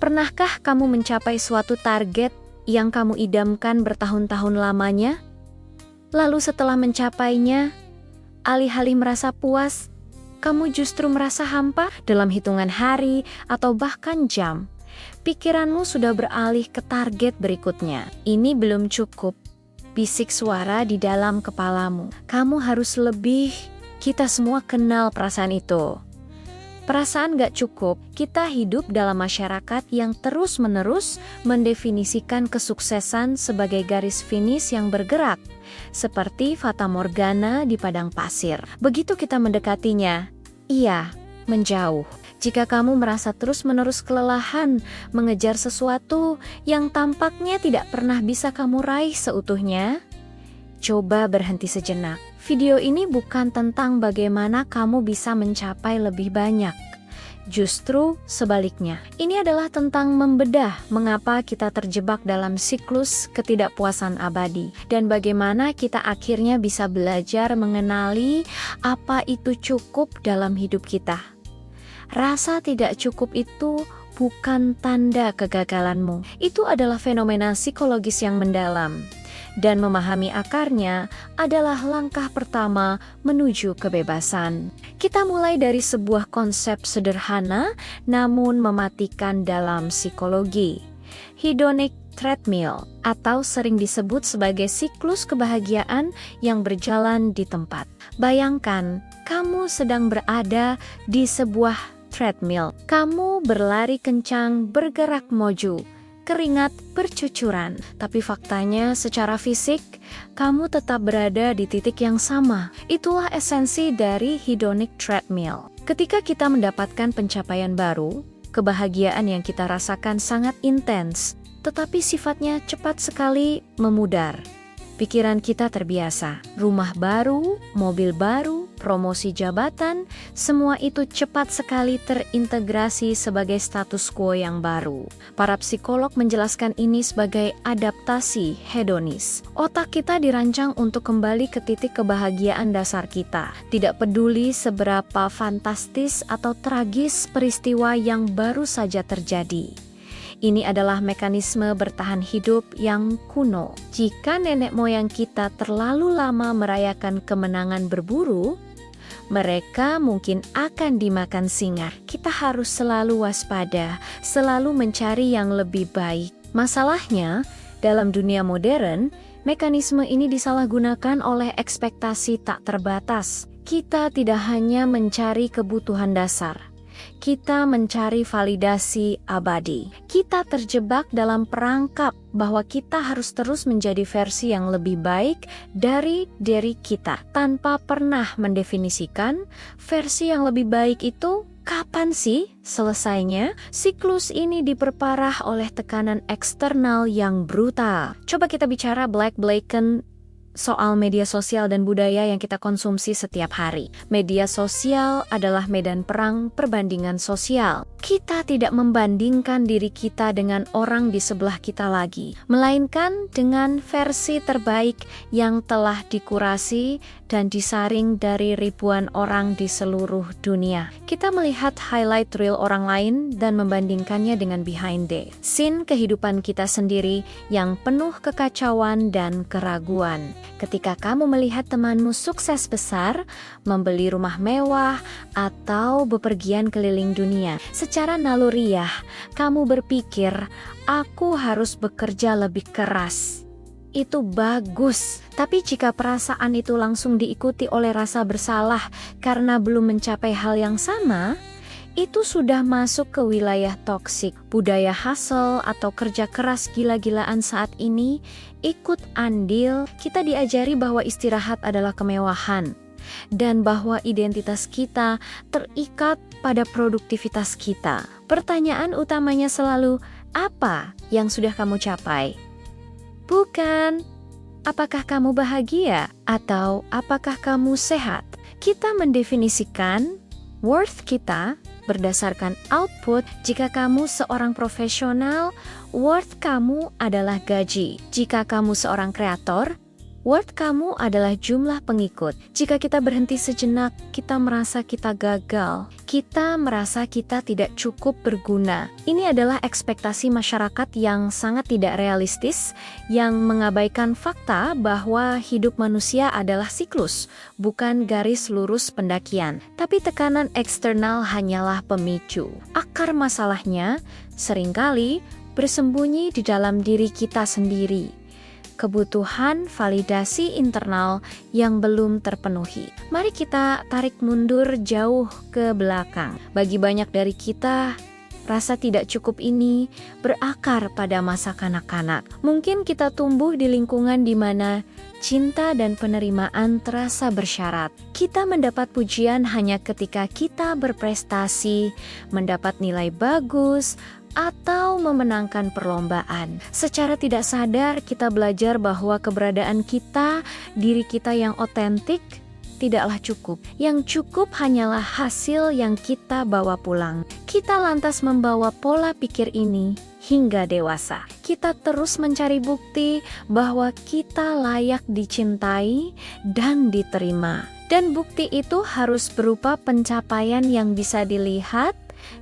Pernahkah kamu mencapai suatu target yang kamu idamkan bertahun-tahun lamanya? Lalu setelah mencapainya, alih-alih merasa puas, kamu justru merasa hampa dalam hitungan hari atau bahkan jam. Pikiranmu sudah beralih ke target berikutnya. Ini belum cukup. Bisik suara di dalam kepalamu. Kamu harus lebih. Kita semua kenal perasaan itu. Perasaan gak cukup. Kita hidup dalam masyarakat yang terus-menerus mendefinisikan kesuksesan sebagai garis finish yang bergerak, seperti fata morgana di padang pasir. Begitu kita mendekatinya, ia menjauh. Jika kamu merasa terus-menerus kelelahan mengejar sesuatu yang tampaknya tidak pernah bisa kamu raih seutuhnya, coba berhenti sejenak. Video ini bukan tentang bagaimana kamu bisa mencapai lebih banyak. Justru sebaliknya, ini adalah tentang membedah mengapa kita terjebak dalam siklus ketidakpuasan abadi dan bagaimana kita akhirnya bisa belajar mengenali apa itu cukup dalam hidup kita. Rasa tidak cukup itu bukan tanda kegagalanmu. Itu adalah fenomena psikologis yang mendalam. Dan memahami akarnya adalah langkah pertama menuju kebebasan. Kita mulai dari sebuah konsep sederhana namun mematikan dalam psikologi. Hedonic treadmill atau sering disebut sebagai siklus kebahagiaan yang berjalan di tempat. Bayangkan, kamu sedang berada di sebuah treadmill. Kamu berlari kencang, bergerak maju, keringat bercucuran. Tapi faktanya secara fisik, kamu tetap berada di titik yang sama. Itulah esensi dari hedonic treadmill. Ketika kita mendapatkan pencapaian baru, kebahagiaan yang kita rasakan sangat intens, tetapi sifatnya cepat sekali memudar. Pikiran kita terbiasa, rumah baru, mobil baru, promosi jabatan, semua itu cepat sekali terintegrasi sebagai status quo yang baru. Para psikolog menjelaskan ini sebagai adaptasi hedonis. Otak kita dirancang untuk kembali ke titik kebahagiaan dasar kita. Tidak peduli seberapa fantastis atau tragis peristiwa yang baru saja terjadi. Ini adalah mekanisme bertahan hidup yang kuno. Jika nenek moyang kita terlalu lama merayakan kemenangan berburu, mereka mungkin akan dimakan singa. Kita harus selalu waspada, selalu mencari yang lebih baik. Masalahnya, dalam dunia modern, mekanisme ini disalahgunakan oleh ekspektasi tak terbatas. Kita tidak hanya mencari kebutuhan dasar. Kita mencari validasi abadi. Kita terjebak dalam perangkap bahwa kita harus terus menjadi versi yang lebih baik dari diri kita, tanpa pernah mendefinisikan versi yang lebih baik itu kapan sih selesainya. Siklus ini diperparah oleh tekanan eksternal yang brutal. Coba kita bicara black-blacken soal media sosial dan budaya yang kita konsumsi setiap hari. Media sosial adalah medan perang perbandingan sosial. Kita tidak membandingkan diri kita dengan orang di sebelah kita lagi, melainkan dengan versi terbaik yang telah dikurasi dan disaring dari ribuan orang di seluruh dunia. Kita melihat highlight reel orang lain dan membandingkannya dengan behind the scene kehidupan kita sendiri yang penuh kekacauan dan keraguan. Ketika kamu melihat temanmu sukses besar, membeli rumah mewah, atau bepergian keliling dunia, secara naluriah, kamu berpikir, aku harus bekerja lebih keras. Itu bagus, tapi jika perasaan itu langsung diikuti oleh rasa bersalah karena belum mencapai hal yang sama, itu sudah masuk ke wilayah toksik. Budaya hustle atau kerja keras gila-gilaan saat ini ikut andil. Kita diajari bahwa istirahat adalah kemewahan dan bahwa identitas kita terikat pada produktivitas kita. Pertanyaan utamanya selalu, apa yang sudah kamu capai? Bukan, apakah kamu bahagia atau apakah kamu sehat? Kita mendefinisikan worth kita berdasarkan output. Jika kamu seorang profesional, worth kamu adalah gaji. Jika kamu seorang kreator, Worth kamu adalah jumlah pengikut. Jika kita berhenti sejenak, kita merasa kita gagal. Kita merasa kita tidak cukup berguna. Ini adalah ekspektasi masyarakat yang sangat tidak realistis, yang mengabaikan fakta bahwa hidup manusia adalah siklus, bukan garis lurus pendakian. Tapi tekanan eksternal hanyalah pemicu. Akar masalahnya seringkali bersembunyi di dalam diri kita sendiri. Kebutuhan validasi internal yang belum terpenuhi. Mari kita tarik mundur jauh ke belakang. Bagi banyak dari kita, rasa tidak cukup ini berakar pada masa kanak-kanak. Mungkin kita tumbuh di lingkungan di mana cinta dan penerimaan terasa bersyarat. Kita mendapat pujian hanya ketika kita berprestasi, mendapat nilai bagus, atau memenangkan perlombaan. Secara tidak sadar kita belajar bahwa keberadaan kita, diri kita yang otentik, tidaklah cukup. Yang cukup hanyalah hasil yang kita bawa pulang. Kita lantas membawa pola pikir ini hingga dewasa. Kita terus mencari bukti bahwa kita layak dicintai dan diterima. Dan bukti itu harus berupa pencapaian yang bisa dilihat,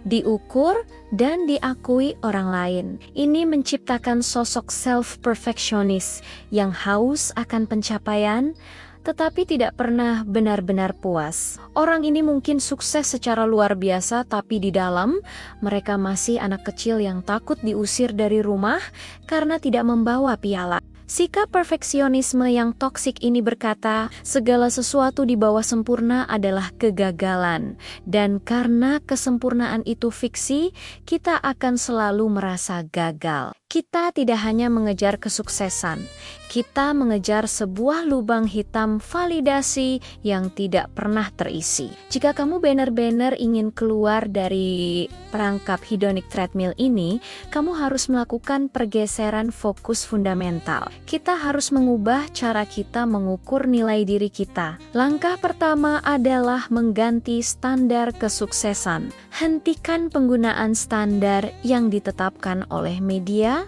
diukur, dan diakui orang lain. Ini menciptakan sosok self-perfectionist yang haus akan pencapaian, tetapi tidak pernah benar-benar puas. Orang ini mungkin sukses secara luar biasa, tapi di dalam mereka masih anak kecil yang takut diusir dari rumah karena tidak membawa piala. Sikap perfeksionisme yang toksik ini berkata, segala sesuatu di bawah sempurna adalah kegagalan. Dan karena kesempurnaan itu fiksi, kita akan selalu merasa gagal. Kita tidak hanya mengejar kesuksesan, kita mengejar sebuah lubang hitam validasi yang tidak pernah terisi. Jika kamu benar-benar ingin keluar dari perangkap hedonic treadmill ini, kamu harus melakukan pergeseran fokus fundamental. Kita harus mengubah cara kita mengukur nilai diri kita. Langkah pertama adalah mengganti standar kesuksesan. Hentikan penggunaan standar yang ditetapkan oleh media,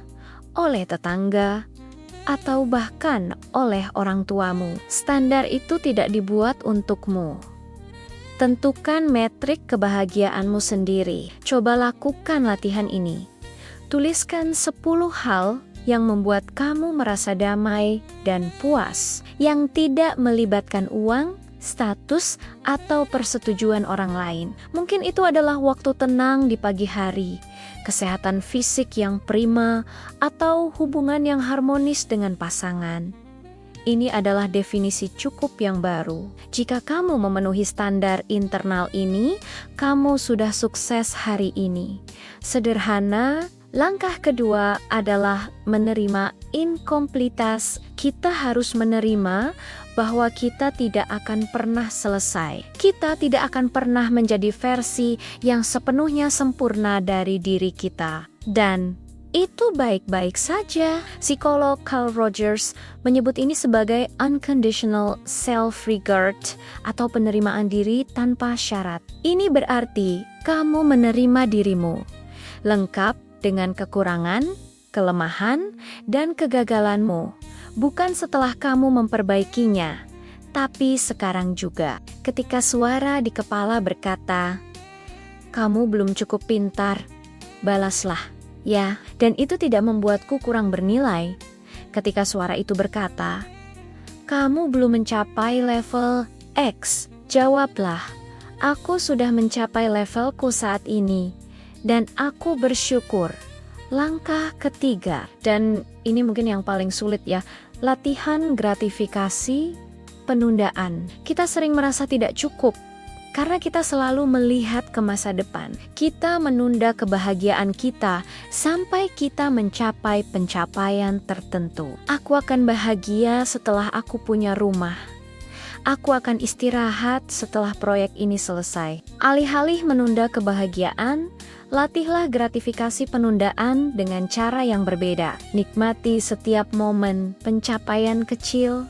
oleh tetangga, atau bahkan oleh orang tuamu. Standar itu tidak dibuat untukmu. Tentukan metrik kebahagiaanmu sendiri. Coba lakukan latihan ini. Tuliskan 10 hal yang membuat kamu merasa damai dan puas, yang tidak melibatkan uang, status, atau persetujuan orang lain. Mungkin itu adalah waktu tenang di pagi hari, kesehatan fisik yang prima, atau hubungan yang harmonis dengan pasangan. Ini adalah definisi cukup yang baru. Jika kamu memenuhi standar internal ini, kamu sudah sukses hari ini. Sederhana. Langkah kedua adalah menerima inkompletas. Kita harus menerima bahwa kita tidak akan pernah selesai. Kita tidak akan pernah menjadi versi yang sepenuhnya sempurna dari diri kita. Dan itu baik-baik saja. Psikolog Carl Rogers menyebut ini sebagai unconditional self-regard atau penerimaan diri tanpa syarat. Ini berarti kamu menerima dirimu, lengkap dengan kekurangan, kelemahan, dan kegagalanmu. Bukan setelah kamu memperbaikinya, tapi sekarang juga. Ketika suara di kepala berkata, "Kamu belum cukup pintar," balaslah, "Ya," dan itu tidak membuatku kurang bernilai. Ketika suara itu berkata, "Kamu belum mencapai level X," jawablah, "Aku sudah mencapai levelku saat ini. Dan aku bersyukur." Langkah ketiga, dan ini mungkin yang paling sulit ya, latihan gratifikasi penundaan. Kita sering merasa tidak cukup karena kita selalu melihat ke masa depan. Kita menunda kebahagiaan kita sampai kita mencapai pencapaian tertentu. Aku akan bahagia setelah aku punya rumah. Aku akan istirahat setelah proyek ini selesai. Alih-alih menunda kebahagiaan, latihlah gratifikasi penundaan dengan cara yang berbeda. Nikmati setiap momen pencapaian kecil.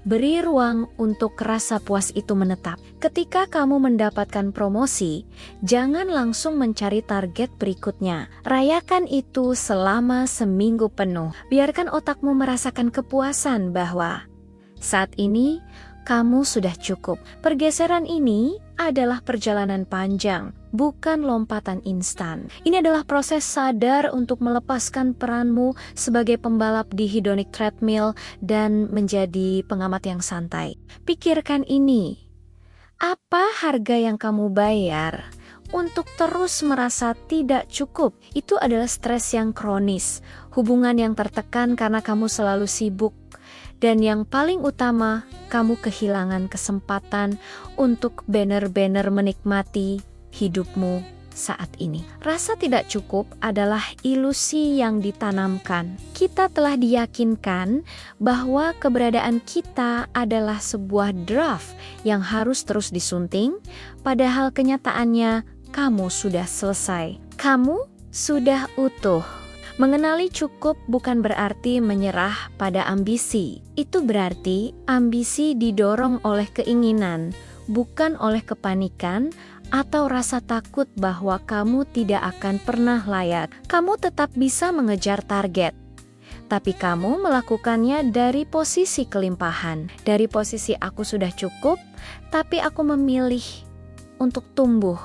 Beri ruang untuk rasa puas itu menetap. Ketika kamu mendapatkan promosi, jangan langsung mencari target berikutnya. Rayakan itu selama seminggu penuh. Biarkan otakmu merasakan kepuasan bahwa Saat ini, kamu sudah cukup. Pergeseran ini adalah perjalanan panjang, bukan lompatan instan. Ini adalah proses sadar untuk melepaskan peranmu sebagai pembalap di hedonic treadmill dan menjadi pengamat yang santai. Pikirkan ini. Apa harga yang kamu bayar untuk terus merasa tidak cukup? Itu adalah stres yang kronis, hubungan yang tertekan karena kamu selalu sibuk. Dan yang paling utama, kamu kehilangan kesempatan untuk benar-benar menikmati hidupmu saat ini. Rasa tidak cukup adalah ilusi yang ditanamkan. Kita telah diyakinkan bahwa keberadaan kita adalah sebuah draft yang harus terus disunting, padahal kenyataannya kamu sudah selesai. Kamu sudah utuh. Mengenali cukup bukan berarti menyerah pada ambisi. Itu berarti ambisi didorong oleh keinginan, bukan oleh kepanikan atau rasa takut bahwa kamu tidak akan pernah layak. Kamu tetap bisa mengejar target, tapi kamu melakukannya dari posisi kelimpahan. Dari posisi aku sudah cukup, tapi aku memilih untuk tumbuh,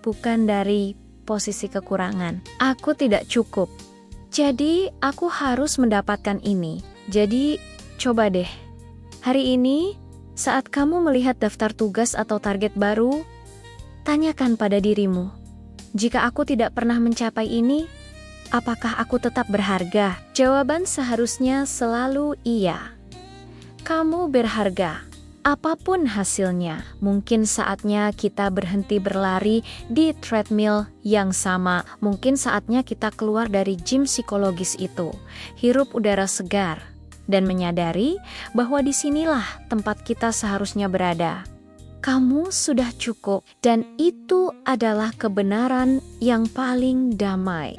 bukan dari posisi kekurangan. Aku tidak cukup. Jadi, aku harus mendapatkan ini. Jadi, coba deh. Hari ini, saat kamu melihat daftar tugas atau target baru, tanyakan pada dirimu, jika aku tidak pernah mencapai ini, apakah aku tetap berharga? Jawaban seharusnya selalu iya. Kamu berharga. Apapun hasilnya, mungkin saatnya kita berhenti berlari di treadmill yang sama. Mungkin saatnya kita keluar dari gym psikologis itu, hirup udara segar, dan menyadari bahwa disinilah tempat kita seharusnya berada. Kamu sudah cukup, dan itu adalah kebenaran yang paling damai.